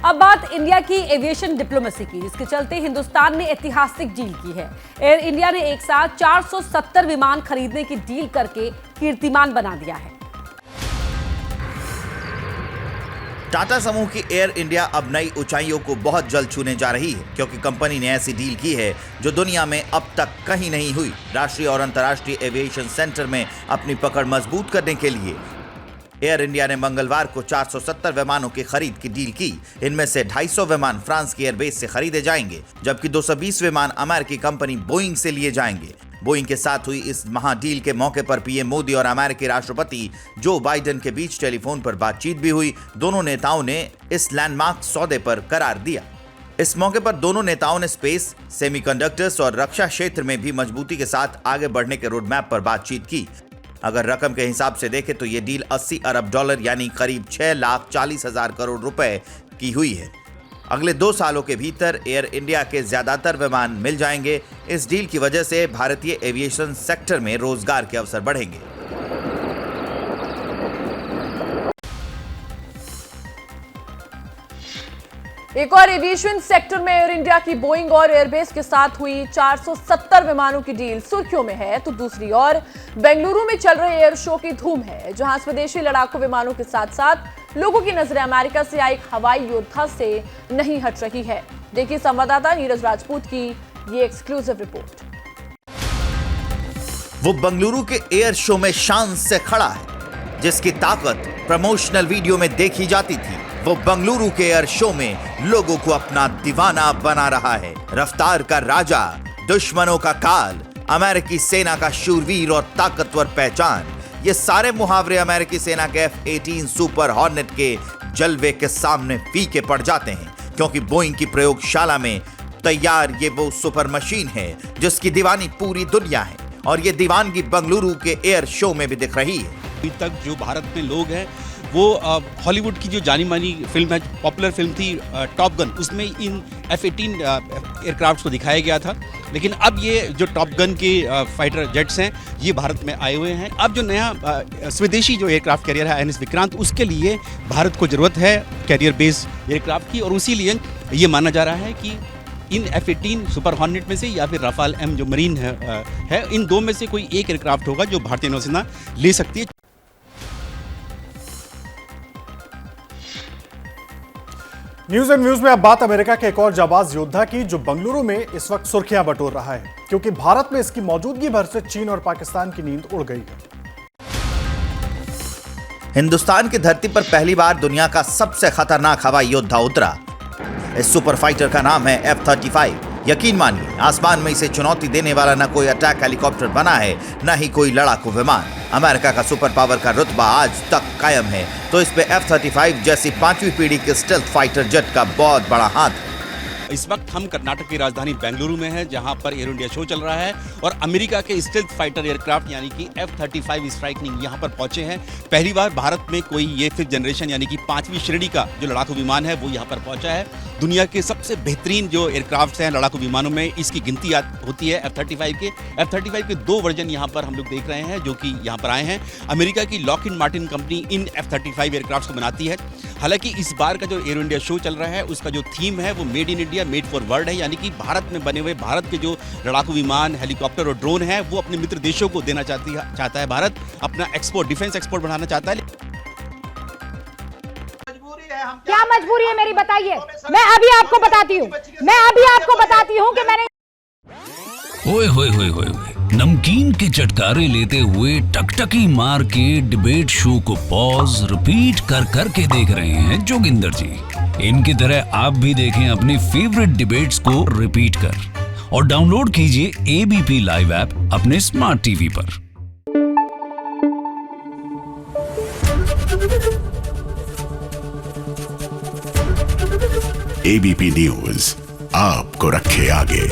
अब बात इंडिया की एविएशन डिप्लोमेसी की, जिसके चलते हिंदुस्तान ने ऐतिहासिक डील की है। एयर इंडिया ने एक साथ 470 विमान खरीदने की डील करके कीर्तिमान बना दिया है। टाटा समूह की एयर इंडिया अब नई ऊंचाइयों को बहुत जल्द छूने जा रही है, क्योंकि कंपनी ने ऐसी डील की है जो दुनिया में अब तक कहीं नहीं हुई। राष्ट्रीय और अंतर्राष्ट्रीय एविएशन सेंटर में अपनी पकड़ मजबूत करने के लिए एयर इंडिया ने मंगलवार को 470 विमानों की खरीद की डील की। इनमें से 250 विमान फ्रांस की एयरबेस से खरीदे जाएंगे, जबकि 220 विमान अमेरिकी कंपनी बोइंग से लिए जाएंगे। बोइंग के साथ हुई इस महाडील के मौके पर पीएम मोदी और अमेरिकी राष्ट्रपति जो बाइडेन के बीच टेलीफोन पर बातचीत भी हुई। दोनों नेताओं ने इस लैंडमार्क सौदे पर करार दिया। इस मौके पर दोनों नेताओं ने स्पेस, सेमीकंडक्टर्स और रक्षा क्षेत्र में भी मजबूती के साथ आगे बढ़ने के रोड मैप पर बातचीत की। अगर रकम के हिसाब से देखें तो ये डील 80 अरब डॉलर यानी करीब 6,40,000 करोड़ रुपए की हुई है। अगले 2 सालों के भीतर एयर इंडिया के ज्यादातर विमान मिल जाएंगे। इस डील की वजह से भारतीय एविएशन सेक्टर में रोजगार के अवसर बढ़ेंगे। एक और एविएशन सेक्टर में एयर इंडिया की बोइंग और एयरबेस के साथ हुई 470 विमानों की डील सुर्खियों में है, तो दूसरी ओर बेंगलुरु में चल रहे एयर शो की धूम है, जहां स्वदेशी लड़ाकू विमानों के साथ साथ लोगों की नजरें अमेरिका से आए एक हवाई योद्धा से नहीं हट रही है। देखिए संवाददाता नीरज राजपूत की ये एक्सक्लूसिव रिपोर्ट। वो बेंगलुरु के एयर शो में शान से खड़ा है, जिसकी ताकत प्रमोशनल वीडियो में देखी जाती थी। वो बेंगलुरु के एयर शो में लोगों को अपना दीवाना बना रहा है। रफ्तार का राजा, दुश्मनों का काल, अमेरिकी सेना का शूरवीर और ताकतवर पहचान, ये सारे मुहावरे अमेरिकी सेना के F-18 सुपर हॉर्नेट के जलवे के सामने फीके पड़ जाते हैं, क्योंकि बोइंग की प्रयोगशाला में तैयार ये वो सुपर मशीन है जिसकी दीवानी पूरी दुनिया है, और ये दीवानगी बेंगलुरु के एयर शो में भी दिख रही है। अभी तक जो भारत में लोग हैं वो हॉलीवुड की जो जानी मानी फिल्म है, पॉपुलर फिल्म थी टॉप गन, उसमें इन F-18 एयरक्राफ्ट को दिखाया गया था। लेकिन अब ये जो टॉप गन के फाइटर जेट्स हैं ये भारत में आए हुए हैं। अब जो नया स्वदेशी जो एयरक्राफ्ट कैरियर है INS विक्रांत, उसके लिए भारत को ज़रूरत है कैरियर बेस एयरक्राफ्ट की, और उसी लिए ये माना जा रहा है कि इन F-18 सुपर हॉर्नेट में से या फिर राफाल M जो मरीन है इन 2 में से कोई एक एयरक्राफ्ट होगा जो भारतीय नौसेना ले सकती है। न्यूज एंड व्यूज में अब बात अमेरिका के एक और जाबाज योद्धा की, जो बेंगलुरु में इस वक्त सुर्खियां बटोर रहा है, क्योंकि भारत में इसकी मौजूदगी भर से चीन और पाकिस्तान की नींद उड़ गई है। हिंदुस्तान की धरती पर पहली बार दुनिया का सबसे खतरनाक हवाई योद्धा उतरा। इस सुपर फाइटर का नाम है F-35। यकीन मानिए, आसमान में इसे चुनौती देने वाला न कोई अटैक हेलीकॉप्टर बना है, न ही कोई लड़ाकू विमान। अमेरिका का सुपर पावर का रुतबा आज तक कायम है, तो इस पे F-35 जैसी 5वीं पीढ़ी के स्टेल्थ फाइटर जेट का बहुत बड़ा हाथ है। इस वक्त हम कर्नाटक की राजधानी बेंगलुरु में हैं, जहां पर एयर इंडिया शो चल रहा है और अमेरिका के स्टेल्थ फाइटर एयरक्राफ्ट यानी कि F-35 स्ट्राइकनिंग यहां पर पहुंचे हैं। पहली बार भारत में कोई ये 5th जनरेशन यानी कि 5वीं श्रेणी का जो लड़ाकू विमान है वो यहां पर पहुंचा है। दुनिया के सबसे बेहतरीन जो एयरक्राफ्ट हैं लड़ाकू विमानों में इसकी गिनती होती है F-35 के। F-35 के 2 वर्जन यहाँ पर हम लोग देख रहे हैं जो कि यहाँ पर आए हैं। अमेरिका की लॉकहीड मार्टिन कंपनी इन F-35 एयरक्राफ्ट को बनाती है। हालांकि इस बार का जो एयर इंडिया शो चल रहा है उसका जो थीम है वो made in India made for world है, यानी कि भारत में बने हुए भारत के जो लड़ाकू विमान, हेलीकॉप्टर और ड्रोन है वो अपने मित्र देशों को देना चाहता है। भारत अपना एक्सपोर्ट, डिफेंस एक्सपोर्ट बढ़ाना चाहता है। क्या मजबूरी है मेरी, बताइए। मैं अभी आपको बताती हूँ कि मैंने ओए होए होए होए नमकीन के चटकारे लेते हुए टकटकी मार के डिबेट शो को पॉज रिपीट कर करके देख रहे हैं जोगिंदर जी। इनकी तरह आप भी देखें अपनी फेवरेट डिबेट्स को रिपीट कर और डाउनलोड कीजिए ABP लाइव ऐप अपने स्मार्ट टीवी पर। ABP न्यूज आपको रखे आगे।